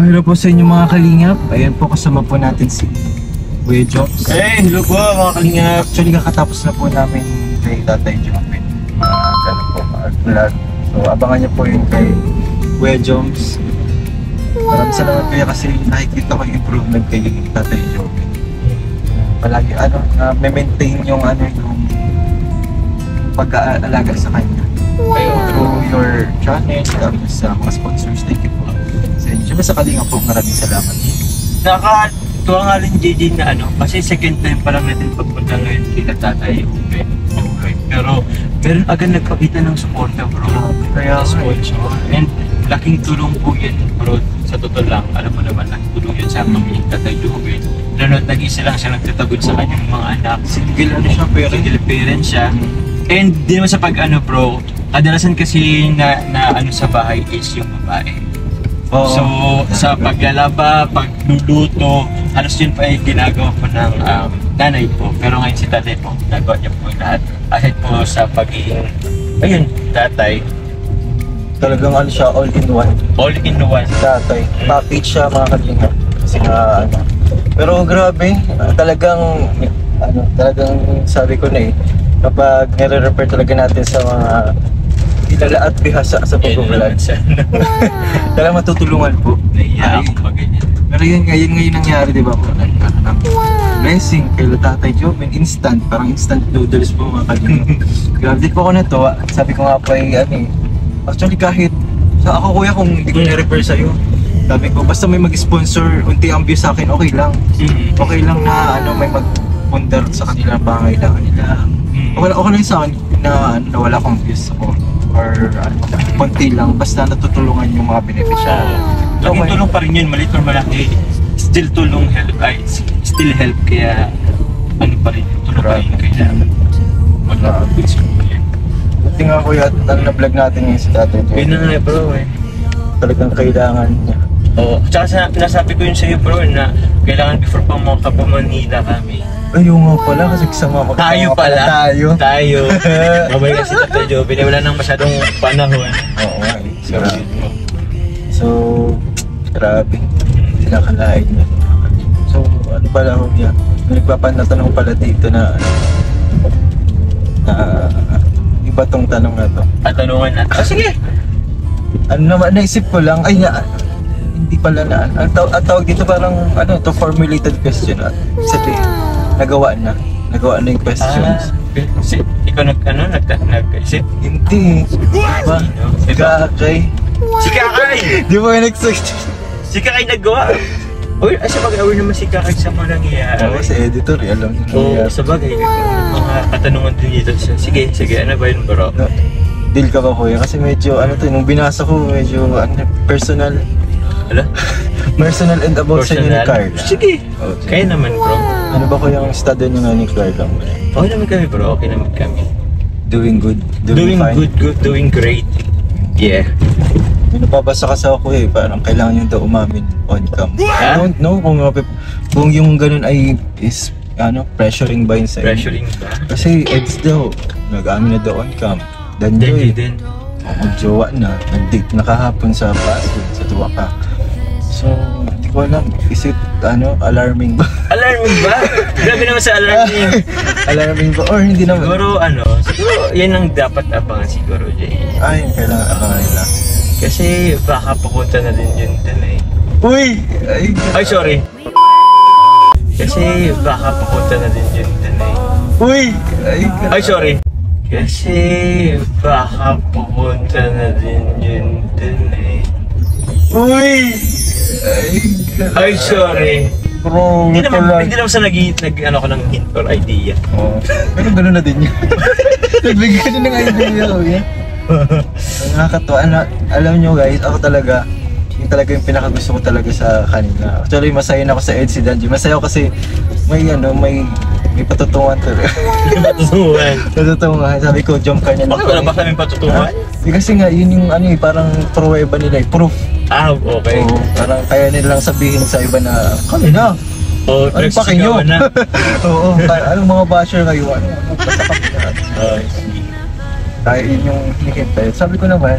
hello po sa inyo mga kalingap. Ayan po, kasama po natin si Kuya Joms. Hello po mga kalingap. Actually, kakatapos na po namin kay Tatay Jopin. Vlog. So, abangan niyo po yun kay Kuya Joms. Maraming salamat kuya kasi nakikita ko yung improvement kay Tatay Jopin. Palagi, may-maintain yung yung pag-aalaga sa kanya. Through your channel, sa mga sponsors, thank you po. Siyempre sa Kalingap po, maraming salamat. Nakakatuwa nga rin JJ na kasi second time pa lang natin pagpunta ngayon kila Tatay Jopin. Okay. Pero meron agad nagpakita ng suporta bro. Kaya sponsor. And laking tulong po yan bro. Sa totoo lang, alam mo naman, nagtulong yun sa pamilya Tatay Jopin. Lalo nag-isa lang siya nagtatagod sa kanyang mga anak. Single parent siya. And di naman sa bro, kadalasan kasi na sa bahay is yung babae. Oh. So sa paglalaba, pagluluto, halos yun pa ay ginagawa po ng nanay po. Pero ngayon si tatay po, nagawa niya po lahat. Kahit po sa pagiging, tatay. Talagang siya, all in one. All in one. Si tatay. Package siya mga kalingap. Kasi pero grabe, talagang sabi ko na kapag nire-refer talaga natin sa mga kilala at bihasa sa pag-vlog. Talagang matutulungan po. Pero yun ngayon nangyari, di ba po? Blessing kay Tatay Jopin, instant, parang instant noodles po mga kalingap. Grabe po ako natuwa. Sabi ko nga po actually kahit sa ako kuya kung hindi ko nire-refer sa'yo, sabi ko basta may mag-sponsor, unti ang view sa akin, okay lang. Okay lang na may mag-pundar sa kanila pangailangan nila. Okay lang sa akin na wala akong views ako or konti lang, basta natutulungan yung mga beneficiary. Laging tulong pa rin yun, maliit or malaki, still tulong still help, kaya pa rin, tulong pa rin kaya mag-goods mo yan. Buti nga kuya, na-vlog natin ngayon si Tatay Jopin. Yun na bro Talagang kailangan niya. Oo, tsaka nasabi ko yun sa'yo bro na kailangan before pa Manila kami. Ayun nga pala kasi kasama Tayo. Mabay kasi Tatay Jopin, wala nang masyadong panahon. Oo nga So, grabe. Hindi nakalain niya. So, ano pala ako niya? Nagpapanatanong pala dito na iba tong tanong na to. Tanungan na. Sige! Naisip ko lang, hindi pala na. Ang tawag dito parang, to formulated question. Sabi, nagawa na yung questions. Ikaw nag-isip? Hindi. Diba? Si Kakay! Di ba yung nag-search? Si Kakay nagawa. Uy, sa pag-aware naman si Kakay sa mga nangyayari. Oo, sa editor, alam niyo nangyayari. Oo, sa bagay. Mga katanungan din dito. Sige, ano ba yun bro? Deal ka ba kuya? Kasi medyo, nung binasa ko, medyo, personal. Personal and about sa inyo ni Carla. Sige, kaya naman bro. Ano ba kuya ang estado nyo nga ni Carla? Okay naman kami bro, okay naman kami. Doing good? Doing good, doing great. Yeah. May napabasa kasi ako parang kailangan nyo daw umamin on cam. I don't know kung yung ganun ay is pressuring ba yun sa inyo? Pressuring ba? Kasi Eds daw, nag-amin na daw on cam. Danjoy din. Magjowa na, nag-date na kahapon sa Pasig, sa Tuwaka. So, hindi ko alam, is it alarming ba? Alarming ba? Grabe naman sa alarming. Alarming ba? Or hindi naman? Siguro yan ang dapat abangan siguro, Jay. Ay, kailangan abangan nila. Kasi baka papunta na din yun dun Uy! Ay, sorry. Kasi baka papunta na din yun dun Uy! Ay, sorry. Kasi baka papunta na din yun dun Uy! Ay, sorry. Bro, hindi naman sa nag-ano ko ng hint or idea. Pero gano'n na din yun. Nagbigyan din ng idea ko Nakakatawa. Alam nyo guys, ako talaga, yung pinakagusto ko talaga sa kanila. Actually, masaya na ako sa Ed si Danji. Masaya ako kasi may patutungan talaga. Patutungan. Sabi ko, jump ka niya. Bakit wala ba kami patutungan? Kasi nga, yun yung parang pruweba nila, proof. Okay. Parang kaya nilang sabihin sa iba na, kami na. Ano pa kayo? Oo, anong mga basher kayo? Kaya yun yung hinihintay. Sabi ko naman,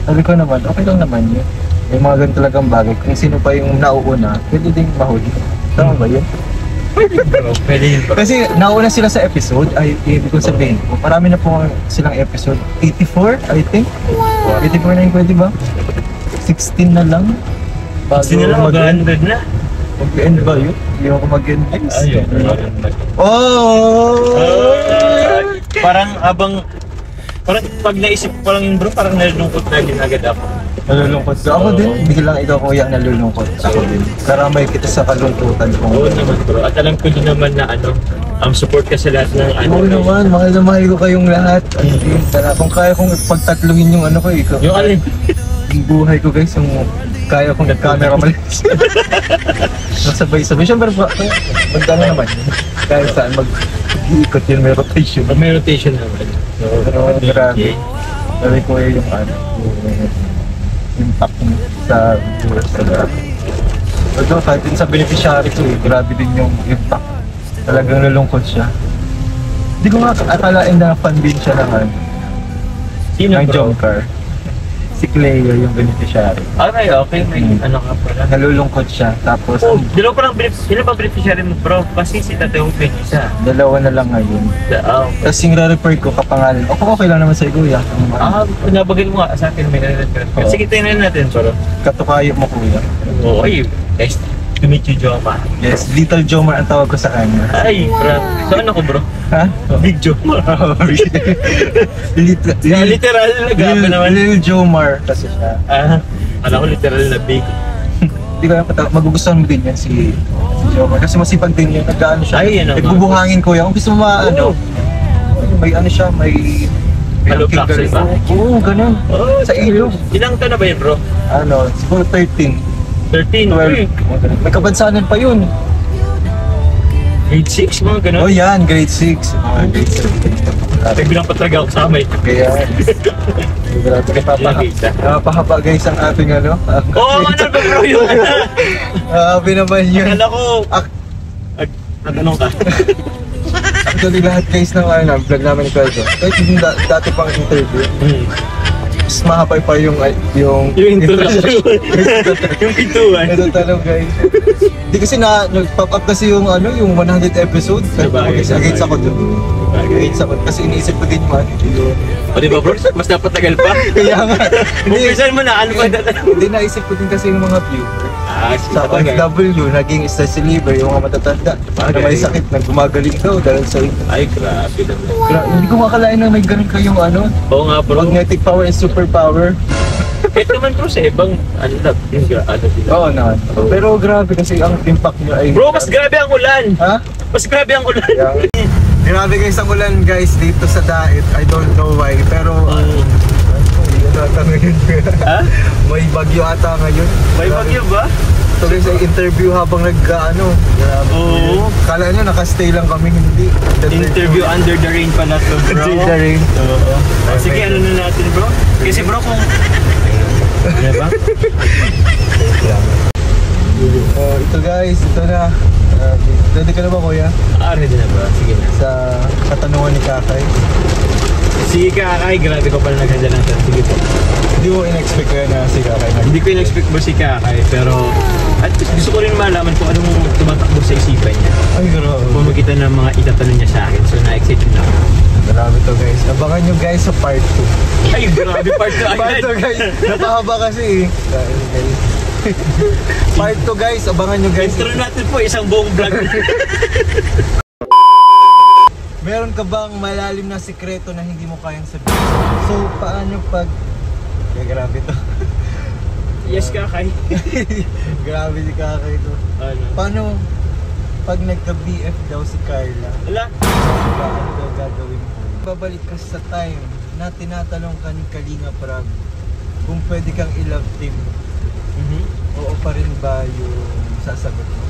okay lang naman yun. May mga ganun talagang bagay. Kung sino pa yung nauuna, pwede ding mahuli. Tama ba yun? Pwede bro, pwede yun bro. Kasi nauna sila sa episode, ay ibig ko sabihin po, marami na po silang episode. 84, I think. 84 na yung pwede ba? 16 na lang. Kasi nila mag-100 na. Mag-end ba yun? Hindi ako mag-end guys. Ayun. Oh! Parang parang pag naisip ko lang yun bro, parang nalulungkot na din agad ako. Nalulungkot ka? Ako din. Biglang ikaw kuya nalulungkot. Ako din. Karamay kita sa kalungkutan ko. Oo naman bro. At alam ko din naman na support ka sa lahat ng Oo naman. Mahal na mahal ko kayong lahat. Kung kaya kong pagtatluhin yung ano ko eh. Yung alin? Yung buhay ko guys. Yung kaya kong nag-camera malis. Nasabay-sabay. Siyempre pag ano naman. Kahit saan mag-iikot yun. May rotation. May rotation naman. Pero grabe. Sabi ko yung impact niya sa viewers talaga. Although kahit din sa beneficiary ko grabe din yung impact. Talagang nalungkot siya. Hindi ko nga akalain na fan din siya ng Sino ng bro? Jomcar. Si Cleo yung beneficiary. Okay. May ano ka pala. Nalulungkot siya. Tapos Dalawa pa lang, sino ba beneficiary mo bro? Kasi si Tate Hong Peng isa. dalawa na lang ngayon. Tapos yung re-refer ko kapangalan. Okay lang naman sa kuya. Nabagay mo nga sa akin may nare-refer. Oo. Sige, tingnan natin bro. Katukayo mo kuya. Ay, nice to meet you, Joma. Yes, Little Jomar ang tawag ko sa kanya. Ay, bro. Saan ako bro? Ha? Big Joma. Literal na gabi naman. Lil Jomar kasi siya. Alam ko literal na big. Hindi ko alam, magugustuhan mo din yan si Jomar. Kasi masipag din yun, nagkaano siya. Ay, yan ang nagbubuhangin ko yan. Kung gusto mo may ano siya, may Hollow blocks galing. ba? Oo, ganun. Sa ilog. Ilang taon na ba yun bro? Ano, siguro 13, 13, 12. May kabansanan pa yun. Grade 6, mga ganun. Oh yan, grade 6. Grade 6. Nagbilang pa talaga ako sa kamay. Kaya, napapahaba guys ang ating ano. Oo, ano ba bro yun? Grabe naman yun. Akala ko, natanong ka. Actually lahat guys ng vlog namin ni Carlo. Kahit yung dati pang interview, mas mahapay pa yung introduction. Yung pintuan. Ito tanong guys. Di kasi nag-pop up kasi yung yung 100 episode. Against ako dun. Against ako. Kasi iniisip ko din man. O diba bro, mas dapat tagal pa. Kaya nga. Buksan mo na, ano ba datan? Hindi naisip ko din kasi yung mga viewers. Sa sabagay. OFW, naging stress reliever yung mga matatanda. Na may sakit, nagumagaling daw dahil sa Ay, grabe naman. Hindi ko makalain na may ganun kayong Oo nga bro. magnetic power and superpower. Kahit naman bro sa ibang, din. Oo naman. Pero grabe kasi ang impact niya ay... Bro, mas grabe ang ulan. Ha? Mas grabe ang ulan. Grabe guys ang ulan guys dito sa Dait. I don't know why. Pero... Ha? May bagyo ata ngayon. May bagyo ba? So guys, ay interview habang nag-ano. Oo. Kala nyo nakastay lang kami, hindi. Interview under the rain pala to bro. Under the rain. Oo. Sige, ano na natin bro? Kasi bro kung... Ano ba? Ito guys, ito na. Ready ka na ba kuya? Ready na ba? Sige na. Sa katanungan ni Kakay. Si Kakay, grabe ko pala naghanda lang siya. Sige po. Hindi mo in-expect ko na si Kakay. Hindi ko in-expect mo si Kakay, pero at least gusto ko rin malaman kung anong tumatakbo sa isipan niya. Ay, grabe. Kung makita ng mga itatanong niya sa akin. So, na-excited na ako. Grabe to guys. Abangan nyo guys sa part 2. Ay, grabe part 2 Part 2 guys. Napahaba kasi eh. Guys. Part 2 guys. Abangan nyo guys. Intro natin po isang buong vlog. Meron ka bang malalim na sikreto na hindi mo kayang sabihin? So, paano pag... grabe to. Yes, Kakay. Grabe si Kakay to. Ano? Paano pag nagka-BF daw si Carla? Wala. Ano daw gagawin mo? Babalik ka sa time na tinatanong ka ni Kalinga Prab kung pwede kang i-love team. Oo pa rin ba yung sasagot mo?